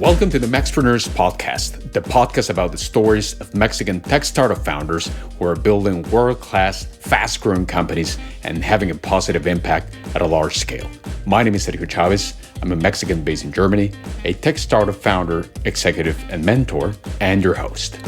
Welcome to the Mexpreneurs Podcast, the podcast about the stories of Mexican tech startup founders who are building world-class, fast-growing companies and having a positive impact at a large scale. My name is Sergio Chavez. I'm a Mexican based in Germany, a tech startup founder, executive, and mentor, and your host.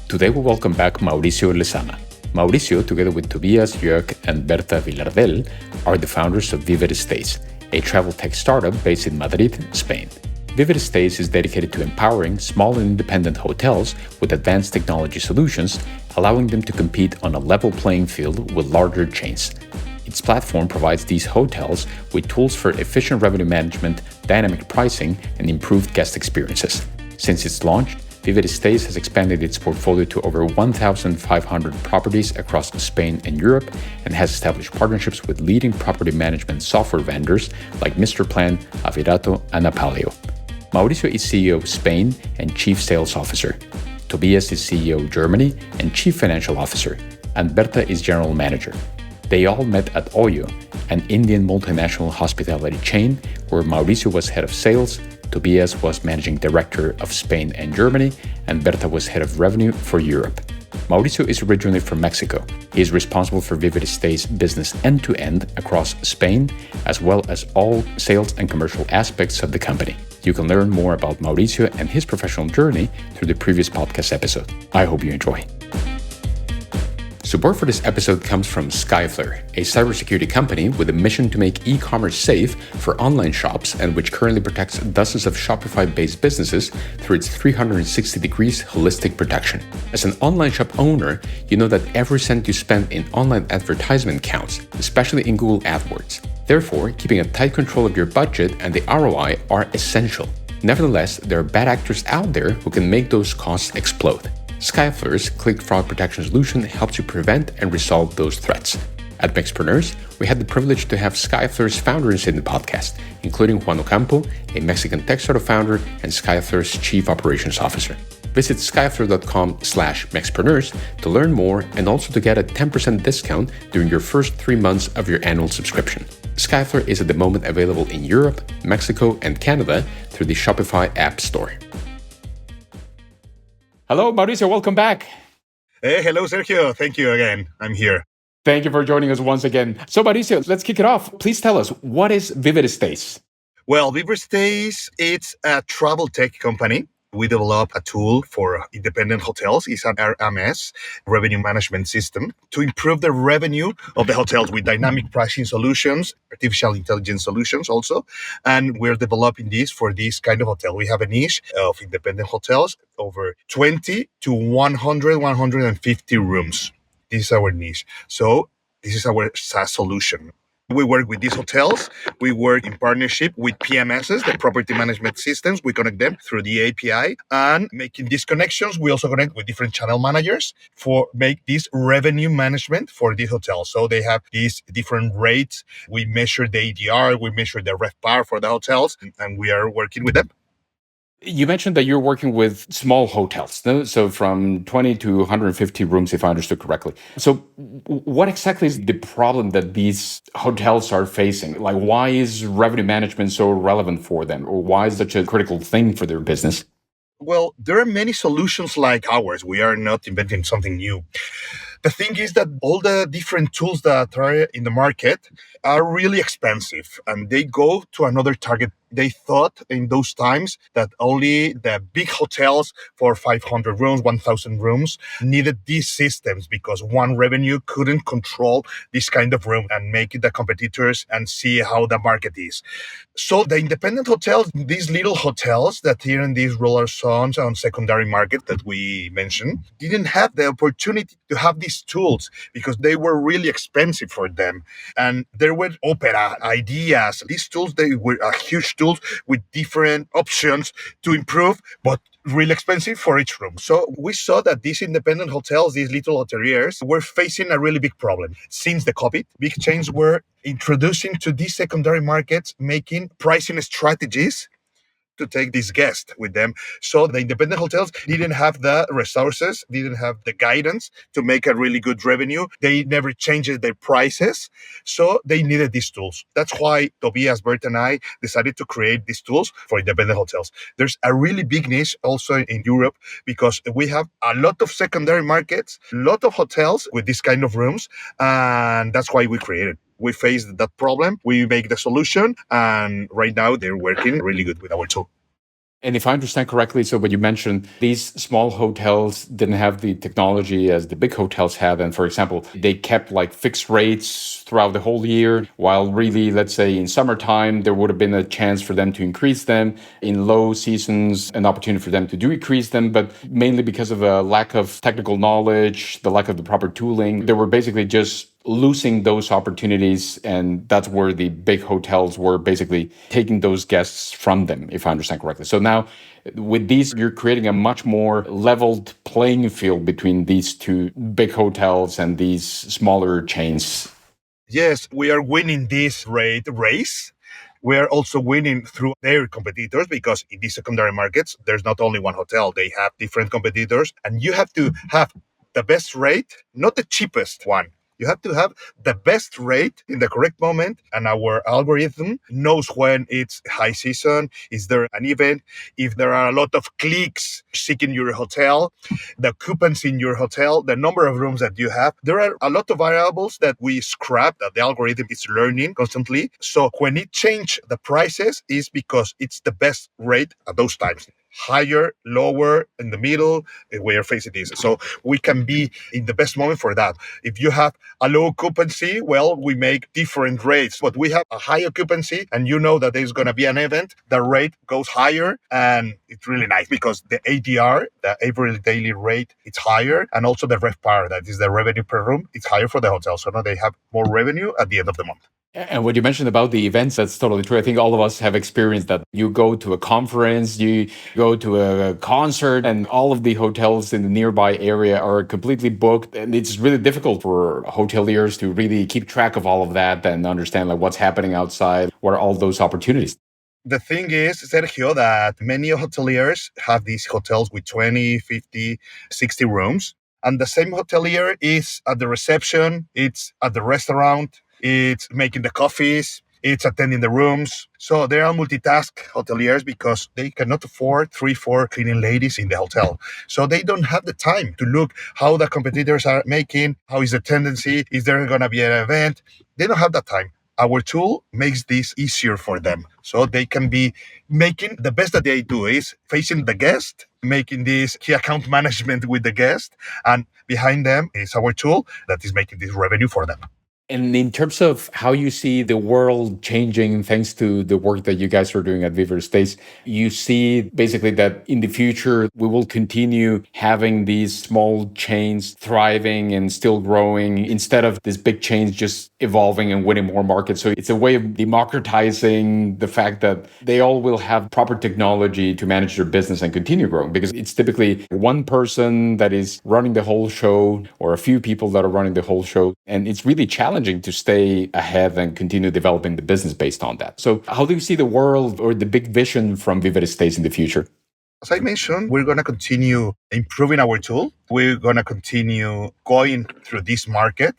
Today we welcome back Mauricio Lezama. Mauricio, together with Tobias, Jörk, and Berta Vilardell, are the founders of Vivere Stays, a travel tech startup based in Madrid, Spain. Vivere Stays is dedicated to empowering small and independent hotels with advanced technology solutions, allowing them to compete on a level playing field with larger chains. Its platform provides these hotels with tools for efficient revenue management, dynamic pricing, and improved guest experiences. Since its launch, Vivere Stays has expanded its portfolio to over 1,500 properties across Spain and Europe and has established partnerships with leading property management software vendors like Misterplan, Avirato, and Apaleo. Mauricio is CEO of Spain and Chief Sales Officer. Tobias is CEO of Germany and Chief Financial Officer, and Berta is General Manager. They all met at Oyo, an Indian multinational hospitality chain where Mauricio was head of sales, Tobias was managing director of Spain and Germany, and Berta was head of revenue for Europe. Mauricio is originally from Mexico. He is responsible for Vivere Stays' business end-to-end across Spain, as well as all sales and commercial aspects of the company. You can learn more about Mauricio and his professional journey through the previous podcast episode. I hope you enjoy. Support for this episode comes from Skyflare, a cybersecurity company with a mission to make e-commerce safe for online shops and which currently protects dozens of Shopify-based businesses through its 360 degrees holistic protection. As an online shop owner, you know that every cent you spend in online advertisement counts, especially in Google AdWords. Therefore, keeping a tight control of your budget and the ROI are essential. Nevertheless, there are bad actors out there who can make those costs explode. Skyflare's Click Fraud Protection Solution helps you prevent and resolve those threats. At Mexpreneurs, we had the privilege to have Skyflare's founders in the podcast, including Juan Ocampo, a Mexican tech startup founder, and Skyflare's Chief Operations Officer. Visit skyflare.com/Mexpreneurs to learn more and also to get a 10% discount during your first 3 months of your annual subscription. Skyflare is at the moment available in Europe, Mexico, and Canada through the Shopify App Store. Hello, Mauricio. Welcome back. Hey, hello, Sergio. Thank you again. I'm here. Thank you for joining us once again. So, Mauricio, let's kick it off. Please tell us, what is Vivere Stays? Well, Vivere Stays, it's a travel tech company. We develop a tool for independent hotels. It's an RMS, revenue management system, to improve the revenue of the hotels with dynamic pricing solutions, artificial intelligence solutions also. And we're developing this for this kind of hotel. We have a niche of independent hotels, over 20 to 100, 150 rooms. This is our niche. So this is our SaaS solution. We work with these hotels. We work in partnership with PMSs, the property management systems. We connect them through the API, and making these connections, we also connect with different channel managers for make this revenue management for these hotels. So they have these different rates. We measure the ADR, we measure the RevPAR for the hotels, and we are working with them. You mentioned that you're working with small hotels, no? So from 20 to 150 rooms, if I understood correctly. So what exactly is the problem that these hotels are facing? Like, why is revenue management so relevant for them? Or why is such a critical thing for their business? Well, there are many solutions like ours. We are not inventing something new. The thing is that all the different tools that are in the market are really expensive, and they go to another target. They thought in those times that only the big hotels for 500 rooms, 1,000 rooms needed these systems because one revenue couldn't control this kind of room and make it the competitors and see how the market is. So the independent hotels, these little hotels that here in these rural zones on secondary market that we mentioned, didn't have the opportunity to have these tools because they were really expensive for them. And there were Opera ideas. These tools, they were huge tools with different options to improve, but really expensive for each room. So we saw that these independent hotels, these little hoteliers, were facing a really big problem. Since the COVID, big chains were introducing to these secondary markets, making pricing strategies to take this guest with them. So the independent hotels didn't have the resources, didn't have the guidance to make a really good revenue. They never changed their prices. So they needed these tools. That's why Tobias, Berta, and I decided to create these tools for independent hotels. There's a really big niche also in Europe because we have a lot of secondary markets, a lot of hotels with this kind of rooms. And that's why we created. We faced that problem. We make the solution. And right now they're working really good with our tool. And if I understand correctly, so what you mentioned, these small hotels didn't have the technology as the big hotels have. And for example, they kept like fixed rates throughout the whole year, while really, let's say in summertime, there would have been a chance for them to increase them. In low seasons, an opportunity for them to decrease them, but mainly because of a lack of technical knowledge, the lack of the proper tooling, they were basically just losing those opportunities, and that's where the big hotels were basically taking those guests from them, if I understand correctly. So now with these, you're creating a much more leveled playing field between these two big hotels and these smaller chains. Yes, we are winning this race. We are also winning through their competitors because in these secondary markets, there's not only one hotel. They have different competitors, and you have to have the best rate, not the cheapest one. You have to have the best rate in the correct moment, and our algorithm knows when it's high season, is there an event, if there are a lot of clicks seeking your hotel, the coupons in your hotel, the number of rooms that you have. There are a lot of variables that we scrap, that the algorithm is learning constantly. So when it changes the prices, is because it's the best rate at those times. Higher, lower, in the middle, we are facing this. So we can be in the best moment for that. If you have a low occupancy, well, we make different rates. But we have a high occupancy, and you know that there's going to be an event, the rate goes higher, and it's really nice because the ADR, the average daily rate, it's higher, and also the RevPAR, that is the revenue per room, it's higher for the hotel. So now they have more revenue at the end of the month. And what you mentioned about the events, that's totally true. I think all of us have experienced that. You go to a conference, you go to a concert, and all of the hotels in the nearby area are completely booked. And it's really difficult for hoteliers to really keep track of all of that and understand like what's happening outside, what are all those opportunities. The thing is, Sergio, that many hoteliers have these hotels with 20, 50, 60 rooms. And the same hotelier is at the reception, it's at the restaurant, it's making the coffees, it's attending the rooms. So they are multitask hoteliers because they cannot afford 3, 4 cleaning ladies in the hotel. So they don't have the time to look how the competitors are making, how is the tendency, is there going to be an event? They don't have that time. Our tool makes this easier for them. So they can be making the best that they do is facing the guest, making this key account management with the guest. And behind them is our tool that is making this revenue for them. And in terms of how you see the world changing thanks to the work that you guys are doing at Vivere Stays, you see basically that in the future, we will continue having these small chains thriving and still growing instead of this big chains just evolving and winning more markets. So it's a way of democratizing the fact that they all will have proper technology to manage their business and continue growing, because it's typically one person that is running the whole show or a few people that are running the whole show. And it's really challenging to stay ahead and continue developing the business based on that. So how do you see the world or the big vision from Vivere Stays in the future? As I mentioned, we're going to continue improving our tool. We're going to continue going through this market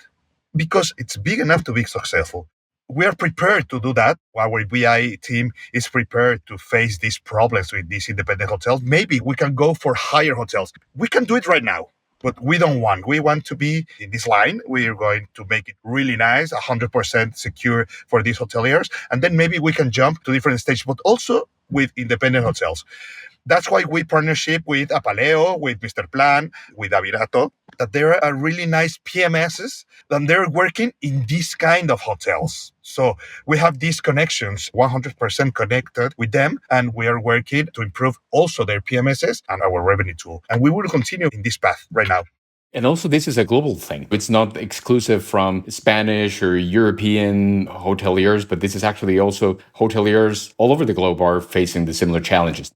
because it's big enough to be successful. We are prepared to do that. Our BI team is prepared to face these problems with these independent hotels. Maybe we can go for higher hotels. We can do it right now. But we don't want. We want to be in this line. We are going to make it really nice, 100% secure for these hoteliers. And then maybe we can jump to different stages, but also with independent hotels. That's why we partnership with Apaleo, with Misterplan, with Avirato, that there are really nice PMSs, and they're working in this kind of hotels. So we have these connections, 100% connected with them, and we are working to improve also their PMSs and our revenue tool. And we will continue in this path right now. And also, this is a global thing. It's not exclusive from Spanish or European hoteliers, but this is actually also hoteliers all over the globe are facing the similar challenges.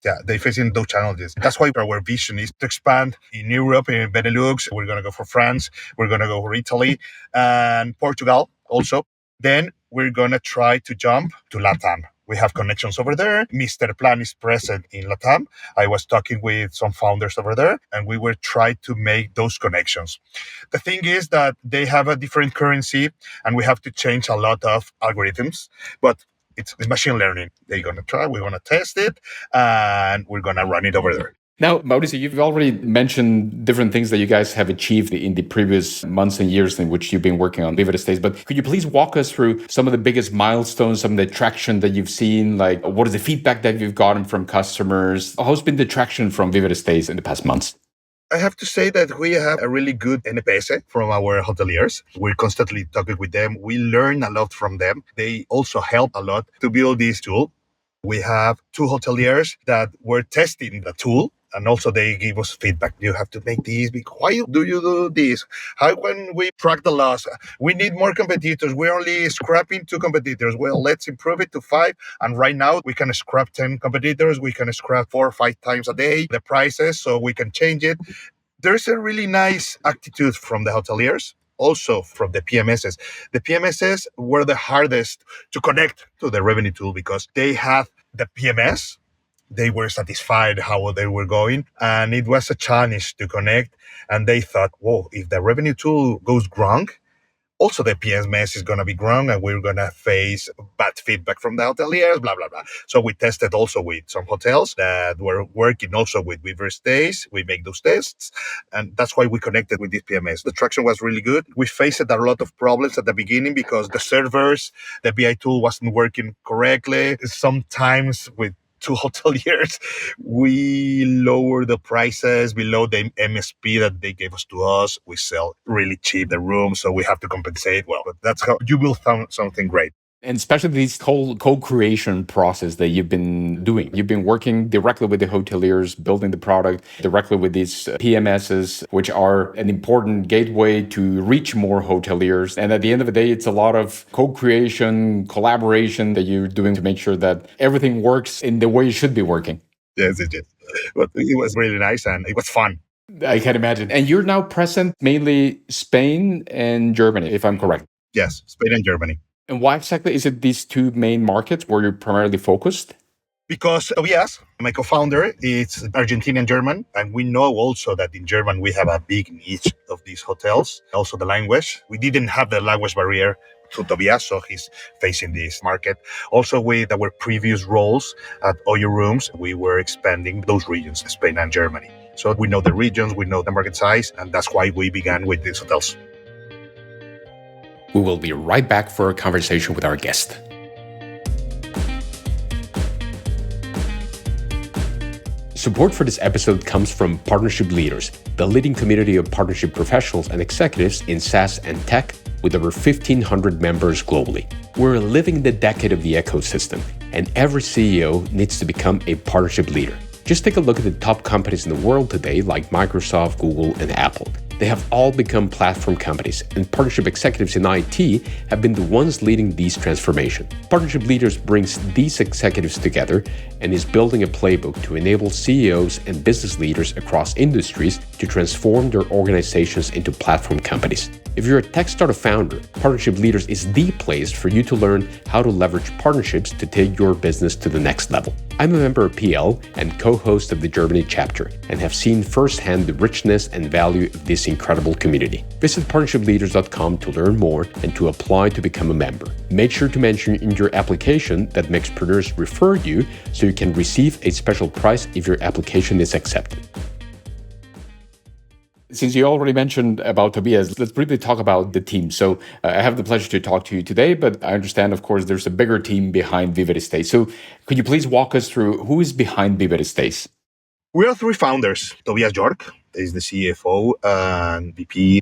Yeah, they're facing those challenges. That's why our vision is to expand in Europe, in Benelux. We're going to go for France. We're going to go for Italy and Portugal also. Then we're going to try to jump to LATAM. We have connections over there. Misterplan is present in Latam. I was talking with some founders over there, and we were trying to make those connections. The thing is that they have a different currency, and we have to change a lot of algorithms, but it's machine learning. They're going to try, we're going to test it, and we're going to run it over there. Now, Mauricio, you've already mentioned different things that you guys have achieved in the previous months and years in which you've been working on Vivere Stays, but could you please walk us through some of the biggest milestones, some of the traction that you've seen? Like, what is the feedback that you've gotten from customers? How's been the traction from Vivere Stays in the past months? I have to say that we have a really good NPS from our hoteliers. We're constantly talking with them. We learn a lot from them. They also help a lot to build this tool. We have 2 hoteliers that were testing the tool, and also they give us feedback. You have to make this. Why do you do this? How can we track the loss? We need more competitors. We're only scrapping 2 competitors. Well, let's improve it to 5. And right now we can scrap 10 competitors. We can scrap 4 or 5 times a day the prices, so we can change it. There's a really nice attitude from the hoteliers. Also from the PMSs. The PMSs were the hardest to connect to the revenue tool because they had the PMS. They were satisfied how they were going, and it was a challenge to connect. And they thought, whoa, if the revenue tool goes wrong, also the PMS is going to be wrong, and we're going to face bad feedback from the hoteliers, blah, blah, blah. So we tested also with some hotels that were working also with Vivere Stays. We make those tests, and that's why we connected with this PMS. The traction was really good. We faced a lot of problems at the beginning because the servers, the BI tool wasn't working correctly. Sometimes with 2 hoteliers, we lower the prices below the MSP that they gave us to us. We sell really cheap the room, so we have to compensate. Well, but that's how you will find something great. And especially this whole co-creation process that you've been doing. You've been working directly with the hoteliers, building the product directly with these PMSs, which are an important gateway to reach more hoteliers. And at the end of the day, it's a lot of co-creation, collaboration that you're doing to make sure that everything works in the way it should be working. Yes, it is. But it was really nice and it was fun. I can imagine. And you're now present mainly Spain and Germany, if I'm correct. Yes, Spain and Germany. And why exactly is it these 2 main markets where you're primarily focused? Because Tobias, my co-founder, is Argentinian German. And we know also that in German, we have a big niche of these hotels. Also the language. We didn't have the language barrier to Tobias, so he's facing this market. Also with our previous roles at Oyo Rooms, we were expanding those regions, Spain and Germany. So we know the regions, we know the market size, and that's why we began with these hotels. We will be right back for a conversation with our guest. Support for this episode comes from Partnership Leaders, the leading community of partnership professionals and executives in SaaS and tech with over 1,500 members globally. We're living in the decade of the ecosystem, and every CEO needs to become a partnership leader. Just take a look at the top companies in the world today like Microsoft, Google, and Apple. They have all become platform companies, and partnership executives in IT have been the ones leading these transformations. Partnership Leaders brings these executives together and is building a playbook to enable CEOs and business leaders across industries to transform their organizations into platform companies. If you're a tech startup founder, Partnership Leaders is the place for you to learn how to leverage partnerships to take your business to the next level. I'm a member of PL and co-host of the Germany chapter and have seen firsthand the richness and value of this incredible community. Visit partnershipleaders.com to learn more and to apply to become a member. Make sure to mention in your application that Mexpreneurs referred you so you can receive a special price if your application is accepted. Since you already mentioned about Tobias, let's briefly talk about the team. So I have the pleasure to talk to you today, but I understand, of course, there's a bigger team behind Vivere Stays. So could you please walk us through who is behind Vivere Stays? We are 3 founders. Tobias Jörk is the CFO and VP.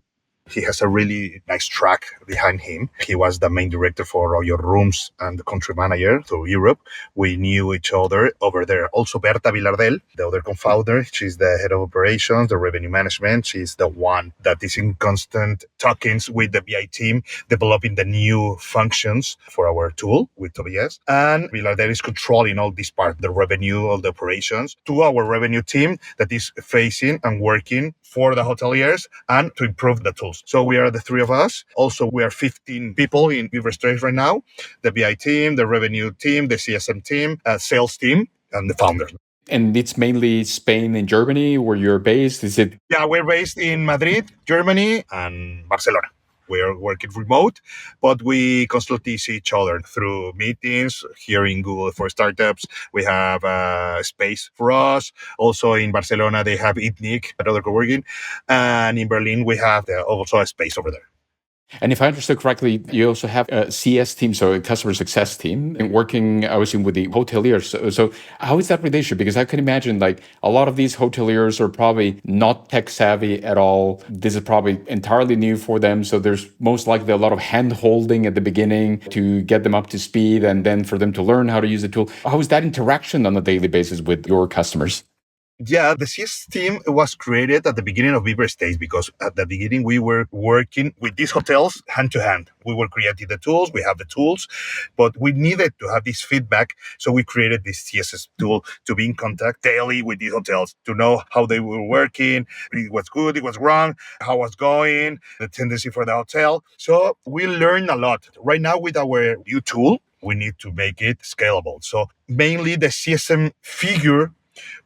He has a really nice track behind him. He was the main director for Oyo Rooms and the country manager through Europe. We knew each other over there. Also, Berta Vilardell, the other co-founder, she's the head of operations, the revenue management. She's the one that is in constant talkings with the BI team, developing the new functions for our tool with Tobias. And Vilardell is controlling all this part, the revenue, all the operations, to our revenue team that is facing and working for the hoteliers and to improve the tools. tools. So we are the three of us. Also, we are 15 people in Vivere Stays right now: the BI team, the revenue team, the CSM team, sales team, and the founders. And it's mainly Spain and Germany where you're based. Is it? Yeah, we're based in Madrid, Germany, and Barcelona. We are working remote, but we constantly see each other through meetings here in Google for Startups. We have a space for us. Also in Barcelona, they have ITNIC, another co-working. And in Berlin, we have also a space over there. And if I understood correctly, you also have a CS team, so a customer success team, and working, I was with the hoteliers. So how is that relationship? Because I can imagine like a lot of these hoteliers are probably not tech savvy at all. This is probably entirely new for them. So there's most likely a lot of hand holding at the beginning to get them up to speed and then for them to learn how to use the tool. How is that interaction on a daily basis with your customers? Yeah, the CS team was created at the beginning of Vivere Stays because at the beginning we were working with these hotels hand to hand. We were creating the tools, we have the tools, but we needed to have this feedback. So we created this CSS tool to be in contact daily with these hotels, to know how they were working, it was good, it was wrong, how it was going, the tendency for the hotel. So we learned a lot. Right now with our new tool, we need to make it scalable. So mainly the CSM figure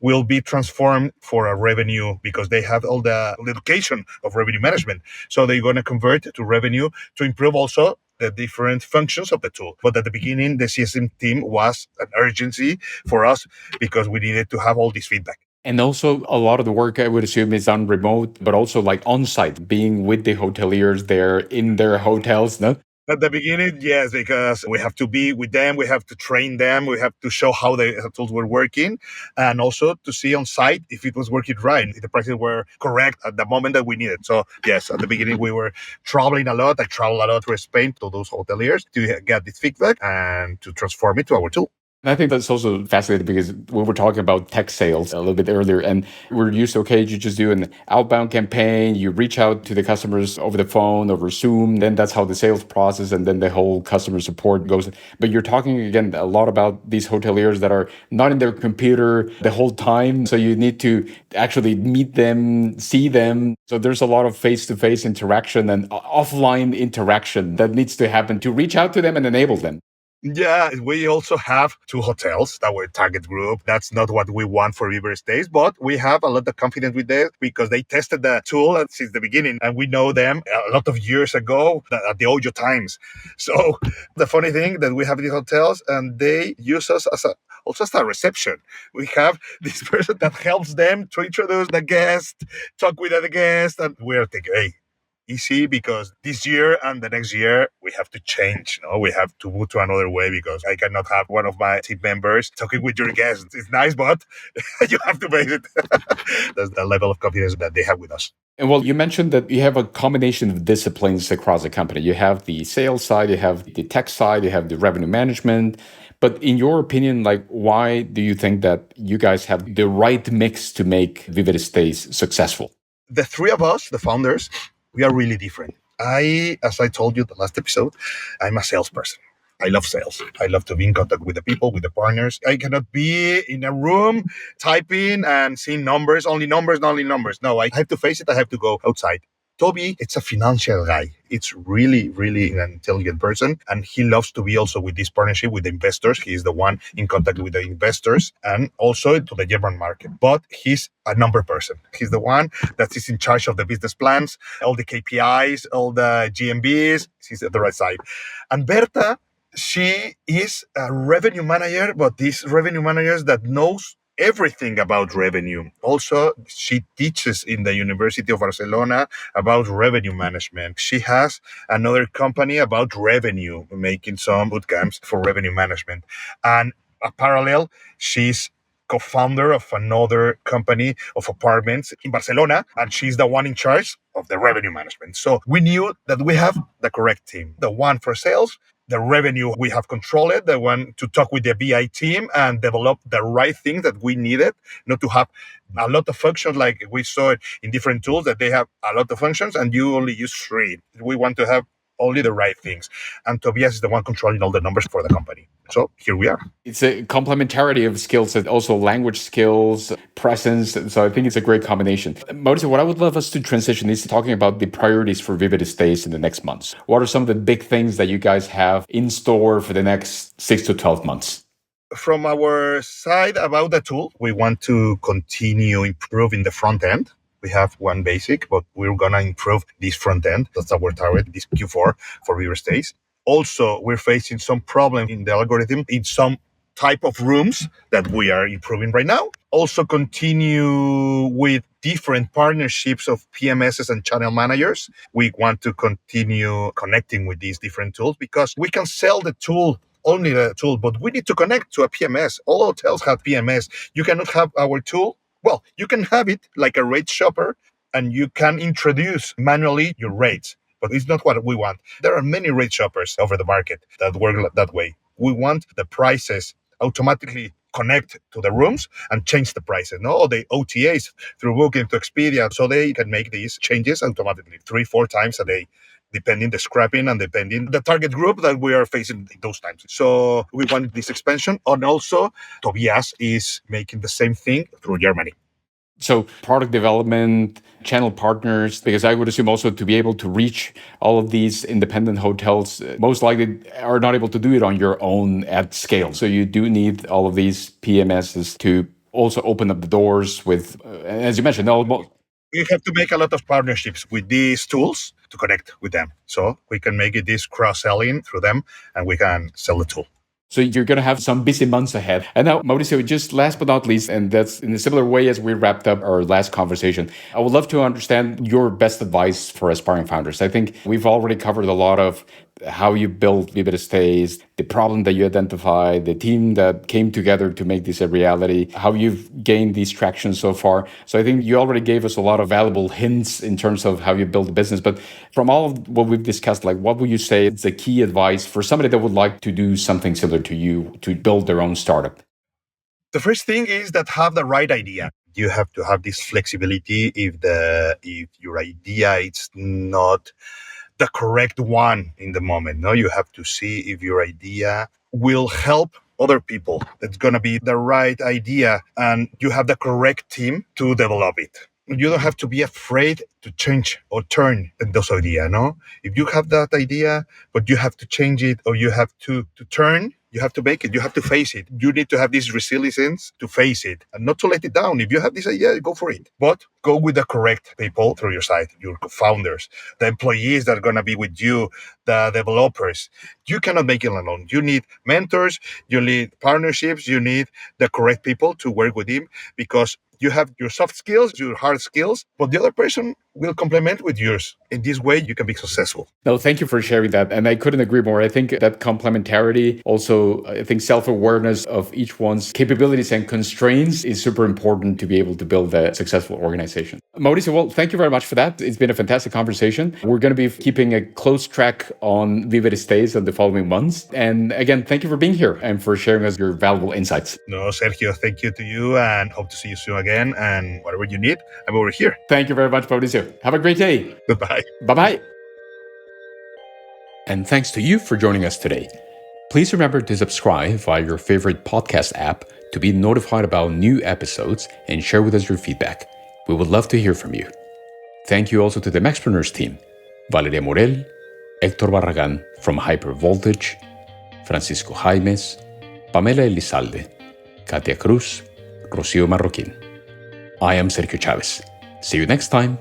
will be transformed for a revenue because they have all the education of revenue management. So they're going to convert to revenue to improve also the different functions of the tool. But at the beginning, the CSM team was an urgency for us because we needed to have all this feedback. And also, a lot of the work I would assume is done remote, but also like on site, being with the hoteliers there in their hotels, no? At the beginning, yes, because we have to be with them, we have to train them, we have to show how the tools were working, and also to see on site if it was working right, if the prices were correct at the moment that we needed. So, yes, at the beginning, we were traveling a lot. I traveled a lot to Spain to those hoteliers to get this feedback and to transform it to our tool. And I think that's also fascinating because we were talking about tech sales a little bit earlier, and we're used to, okay, you just do an outbound campaign, you reach out to the customers over the phone, over Zoom, then that's how the sales process and then the whole customer support goes. But you're talking again a lot about these hoteliers that are not in their computer the whole time. So you need to actually meet them, see them. So there's a lot of face-to-face interaction and offline interaction that needs to happen to reach out to them and enable them. Yeah, we also have two hotels, our target group. That's not what we want for Vivere Stays, but we have a lot of confidence with them because they tested the tool since the beginning and we know them a lot of years ago at the Ojo times. So the funny thing that we have these hotels and they use us also as a reception. We have this person that helps them to introduce the guest, talk with the guest, and we're thinking, hey, easy because this year and the next year we have to change. We have to move to another way because I cannot have one of my team members talking with your guests. It's nice, but you have to base it. That's the level of confidence that they have with us. And well, you mentioned that you have a combination of disciplines across the company. You have the sales side, you have the tech side, you have the revenue management. But in your opinion, like, why do you think that you guys have the right mix to make Vivere Stays successful? The three of us, the founders, we are really different. As I told you the last episode, I'm a salesperson. I love sales. I love to be in contact with the people, with the partners. I cannot be in a room typing and seeing numbers, only numbers, only numbers. No, I have to face it. I have to go outside. Toby, it's a financial guy. It's really, really an intelligent person. And he loves to be also with this partnership with the investors. He is the one in contact with the investors and also to the German market. But he's a number person. He's the one that is in charge of the business plans, all the KPIs, all the GMBs. He's at the right side. And Berta, she is a revenue manager, but these revenue managers that knows everything about revenue. Also, she teaches in the University of Barcelona about revenue management. She has another company about revenue, making some boot camps for revenue management. And parallel, she's co-founder of another company of apartments in Barcelona, and she's the one in charge of the revenue management. So we knew that we have the correct team, the one for sales, the revenue we have controlled it, the one to talk with the BI team and develop the right things that we needed, not to have a lot of functions like we saw it in different tools that they have a lot of functions and you only use three. We want to have only the right things. And Tobias is the one controlling all the numbers for the company. So here we are. It's a complementarity of skills and also language skills, presence. So I think it's a great combination. Mauricio, what I would love us to transition is talking about the priorities for Vivere Stays in the next months. What are some of the big things that you guys have in store for the next 6 to 12 months? From our side about the tool, we want to continue improving the front end. We have one basic, but we're going to improve this front end. That's our target, this Q4 for Vivere Stays. Also, we're facing some problem in the algorithm in some type of rooms that we are improving right now. Also continue with different partnerships of PMSs and channel managers. We want to continue connecting with these different tools because we can sell the tool, only the tool, but we need to connect to a PMS. All hotels have PMS. You cannot have our tool. Well, you can have it like a rate shopper and you can introduce manually your rates, but it's not what we want. There are many rate shoppers over the market that work that way. We want the prices automatically connect to the rooms and change the prices. No, or the OTAs through Booking to Expedia, so they can make these changes automatically 3-4 times a day, depending the scrapping and depending the target group that we are facing those times. So we want this expansion. And also Tobias is making the same thing through Germany. So product development, channel partners, because I would assume also to be able to reach all of these independent hotels, most likely are not able to do it on your own at scale. So you do need all of these PMSs to also open up the doors with, as you mentioned, almost. We have to make a lot of partnerships with these tools to connect with them. So we can make it this cross-selling through them and we can sell the tool. So you're going to have some busy months ahead. And now, Mauricio, just last but not least, and that's in a similar way as we wrapped up our last conversation, I would love to understand your best advice for aspiring founders. I think we've already covered a lot of how you built Vivere Stays, the problem that you identified, the team that came together to make this a reality, how you've gained these tractions so far. So I think you already gave us a lot of valuable hints in terms of how you build a business. But from all of what we've discussed, like what would you say is the key advice for somebody that would like to do something similar to you to build their own startup? The first thing is that have the right idea. You have to have this flexibility if your idea is not the correct one in the moment. No, you have to see if your idea will help other people. It's going to be the right idea and you have the correct team to develop it. You don't have to be afraid to change or turn those ideas, no? If you have that idea, but you have to change it or you have to turn, you have to make it, you have to face it. You need to have this resilience to face it and not to let it down. If you have this idea, go for it. But go with the correct people through your site, your founders, the employees that are going to be with you, the developers. You cannot make it alone. You need mentors, you need partnerships, you need the correct people to work with him because you have your soft skills, your hard skills, but the other person will complement with yours. In this way, you can be successful. No, thank you for sharing that. And I couldn't agree more. I think that complementarity, also, I think self-awareness of each one's capabilities and constraints is super important to be able to build a successful organization. Mauricio, well, thank you very much for that. It's been a fantastic conversation. We're going to be keeping a close track on Vivere Stays in the following months. And again, thank you for being here and for sharing us your valuable insights. No, Sergio, thank you to you and hope to see you soon again. And whatever you need, I'm over here. Thank you very much, Mauricio. Have a great day. Goodbye. Bye-bye. And thanks to you for joining us today. Please remember to subscribe via your favorite podcast app to be notified about new episodes and share with us your feedback. We would love to hear from you. Thank you also to the Maxpreneurs team, Valeria Morel, Hector Barragan from Hyper Voltage, Francisco Jaimes, Pamela Elizalde, Katia Cruz, Rocío Marroquín. I am Sergio Chavez. See you next time.